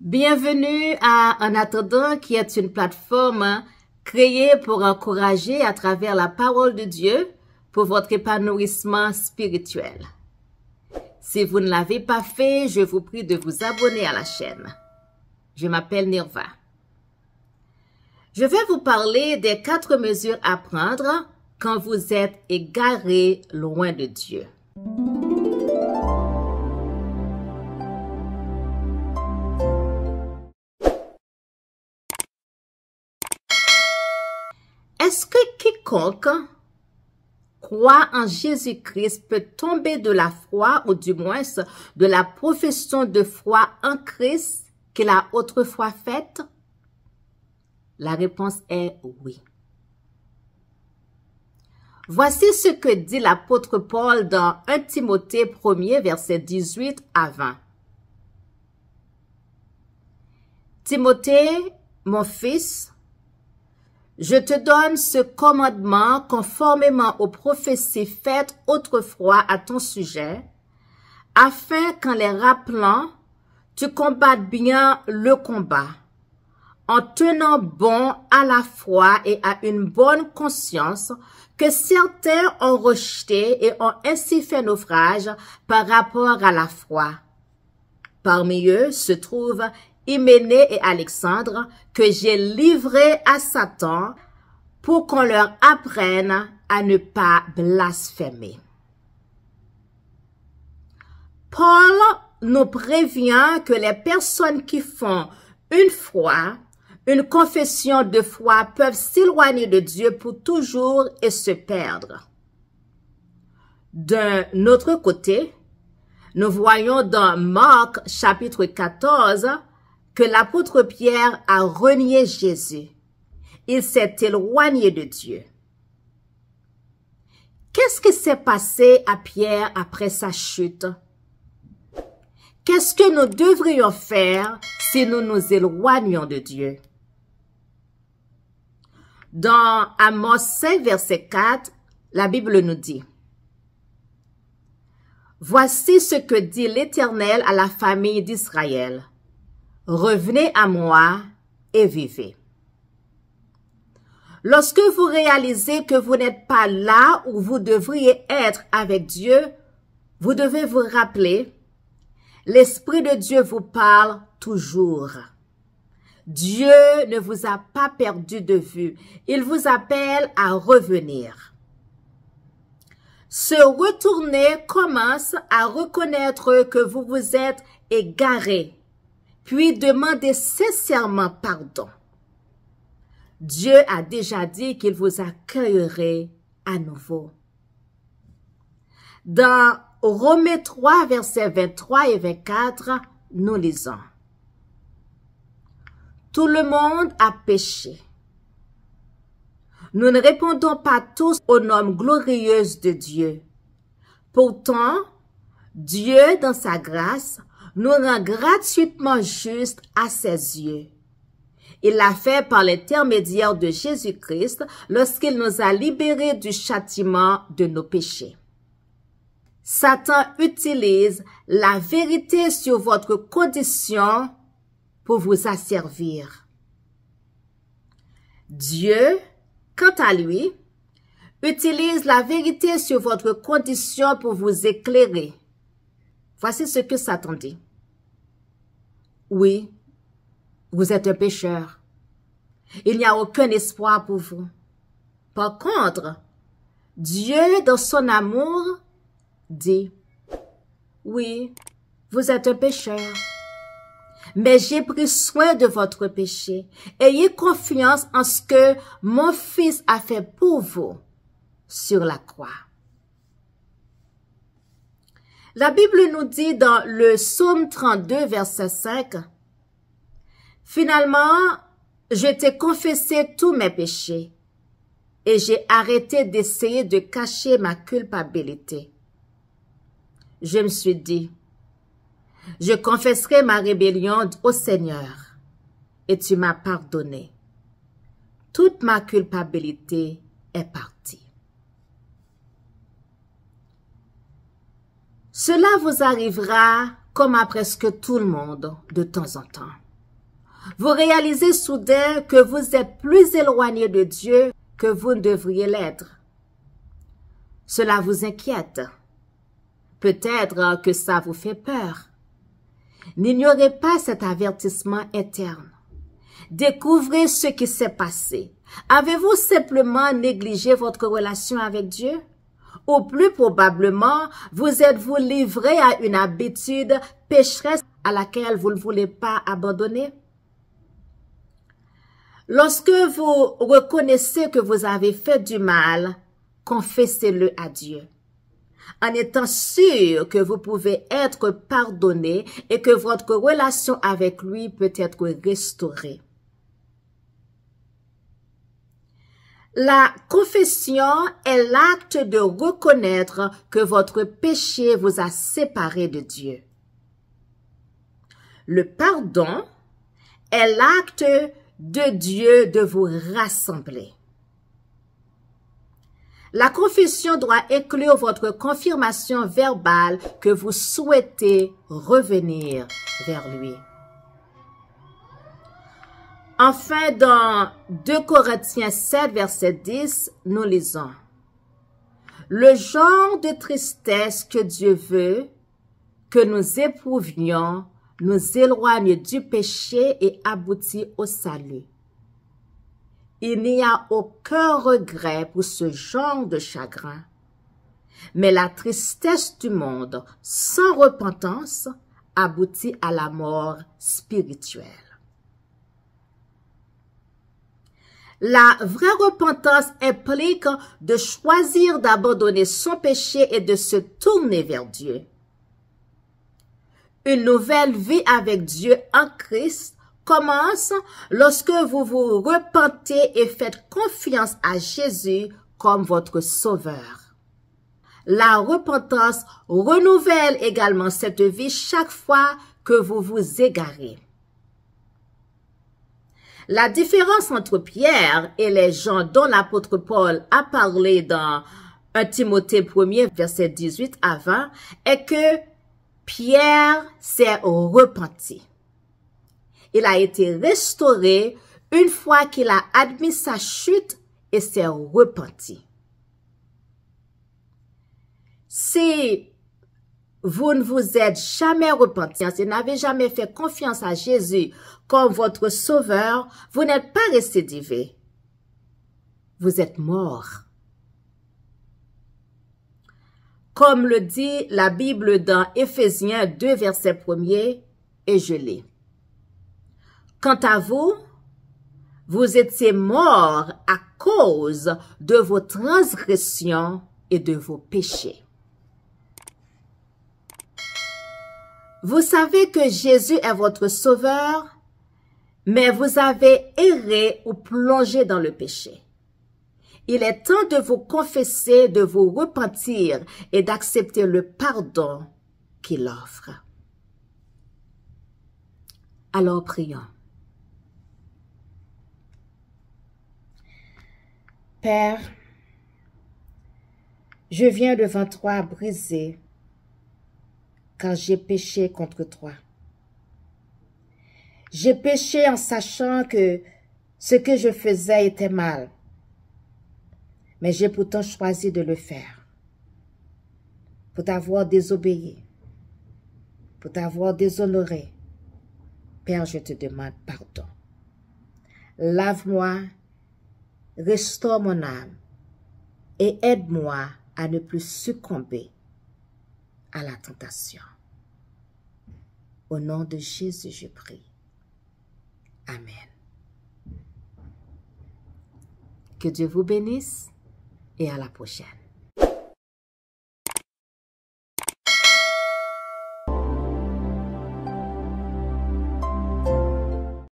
Bienvenue à En attendant, qui est une plateforme créée pour encourager à travers la parole de Dieu pour votre épanouissement spirituel. Si vous ne l'avez pas fait, je vous prie de vous abonner à la chaîne. Je m'appelle Nirva. Je vais vous parler des 4 mesures à prendre quand vous êtes égaré loin de Dieu. Est-ce que quiconque croit en Jésus-Christ peut tomber de la foi, ou du moins de la profession de foi en Christ qu'il a autrefois faite? La réponse est oui. Voici ce que dit l'apôtre Paul dans 1 Timothée 1er, versets 18 à 20. Timothée, mon fils, je te donne ce commandement conformément aux prophéties faites autrefois à ton sujet, afin qu'en les rappelant, tu combattes bien le combat, en tenant bon à la foi et à une bonne conscience que certains ont rejeté et ont ainsi fait naufrage par rapport à la foi. Parmi eux se trouvent Hyménée et Alexandre, que j'ai livrés à Satan pour qu'on leur apprenne à ne pas blasphémer. Paul nous prévient que les personnes qui font une foi, une confession de foi, peuvent s'éloigner de Dieu pour toujours et se perdre. D'un autre côté, nous voyons dans Marc chapitre 14 que l'apôtre Pierre a renié Jésus. Il s'est éloigné de Dieu. Qu'est-ce qui s'est passé à Pierre après sa chute? Qu'est-ce que nous devrions faire si nous nous éloignons de Dieu? Dans Amos 5, verset 4, la Bible nous dit: « Voici ce que dit l'Éternel à la famille d'Israël. Revenez à moi et vivez. » Lorsque vous réalisez que vous n'êtes pas là où vous devriez être avec Dieu, vous devez vous rappeler, l'Esprit de Dieu vous parle toujours. Dieu ne vous a pas perdu de vue. Il vous appelle à revenir. Se retourner commence à reconnaître que vous vous êtes égaré, puis demander sincèrement pardon. Dieu a déjà dit qu'il vous accueillerait à nouveau. Dans Romains 3, versets 23 et 24, nous lisons: « Tout le monde a péché. Nous ne répondons pas tous aux normes glorieuses de Dieu. Pourtant, Dieu, dans sa grâce, nous rend gratuitement justes à ses yeux. Il l'a fait par l'intermédiaire de Jésus-Christ lorsqu'il nous a libérés du châtiment de nos péchés. Satan utilise la vérité sur votre condition pour vous asservir. Dieu, quant à lui, utilise la vérité sur votre condition pour vous éclairer. Voici ce que Satan dit. Oui, vous êtes un pécheur. Il n'y a aucun espoir pour vous. Par contre, Dieu, dans son amour, dit: oui, vous êtes un pécheur, mais j'ai pris soin de votre péché. Ayez confiance en ce que mon Fils a fait pour vous sur la croix. La Bible nous dit dans le psaume 32, verset 5, « Finalement, je t'ai confessé tous mes péchés et j'ai arrêté d'essayer de cacher ma culpabilité. Je me suis dit, je confesserai ma rébellion au Seigneur et tu m'as pardonné. Toute ma culpabilité est partie. » Cela vous arrivera comme à presque tout le monde de temps en temps. vous réalisez soudain que vous êtes plus éloigné de Dieu que vous ne devriez l'être. Cela vous inquiète. Peut-être que ça vous fait peur. N'ignorez pas cet avertissement interne. Découvrez ce qui s'est passé. Avez-vous simplement négligé votre relation avec Dieu? Ou plus probablement, vous êtes-vous livré à une habitude pécheresse à laquelle vous ne voulez pas abandonner? Lorsque vous reconnaissez que vous avez fait du mal, confessez-le à Dieu, en étant sûr que vous pouvez être pardonné et que votre relation avec lui peut être restaurée. La confession est l'acte de reconnaître que votre péché vous a séparé de Dieu. Le pardon est l'acte de Dieu de vous rassembler. La confession doit inclure votre confirmation verbale que vous souhaitez revenir vers lui. Enfin, dans 2 Corinthiens 7, verset 10, nous lisons: « Le genre de tristesse que Dieu veut que nous éprouvions nous éloigne du péché et aboutit au salut. Il n'y a aucun regret pour ce genre de chagrin, mais la tristesse du monde sans repentance aboutit à la mort spirituelle. » La vraie repentance implique de choisir d'abandonner son péché et de se tourner vers Dieu. Une nouvelle vie avec Dieu en Christ commence lorsque vous vous repentez et faites confiance à Jésus comme votre sauveur. La repentance renouvelle également cette vie chaque fois que vous vous égarez. La différence entre Pierre et les gens dont l'apôtre Paul a parlé dans 1 Timothée 1, verset 18 à 20, est que Pierre s'est repenti. Il a été restauré une fois qu'il a admis sa chute et s'est repenti. Si vous ne vous êtes jamais repenti, si vous n'avez jamais fait confiance à Jésus comme votre sauveur, vous n'êtes pas récidivé. Vous êtes mort. Comme le dit la Bible dans Éphésiens 2, verset 1er, et je lis. Quant à vous, vous étiez morts à cause de vos transgressions et de vos péchés. Vous savez que Jésus est votre sauveur, mais vous avez erré ou plongé dans le péché. Il est temps de vous confesser, de vous repentir et d'accepter le pardon qu'il offre. Alors prions. Père, je viens devant toi brisé, car j'ai péché contre toi. J'ai péché en sachant que ce que je faisais était mal, mais j'ai pourtant choisi de le faire. Pour t'avoir désobéi, pour t'avoir déshonoré, Père, je te demande pardon. Lave-moi, restaure mon âme et aide-moi à ne plus succomber à la tentation. Au nom de Jésus, je prie. Amen. Que Dieu vous bénisse et à la prochaine.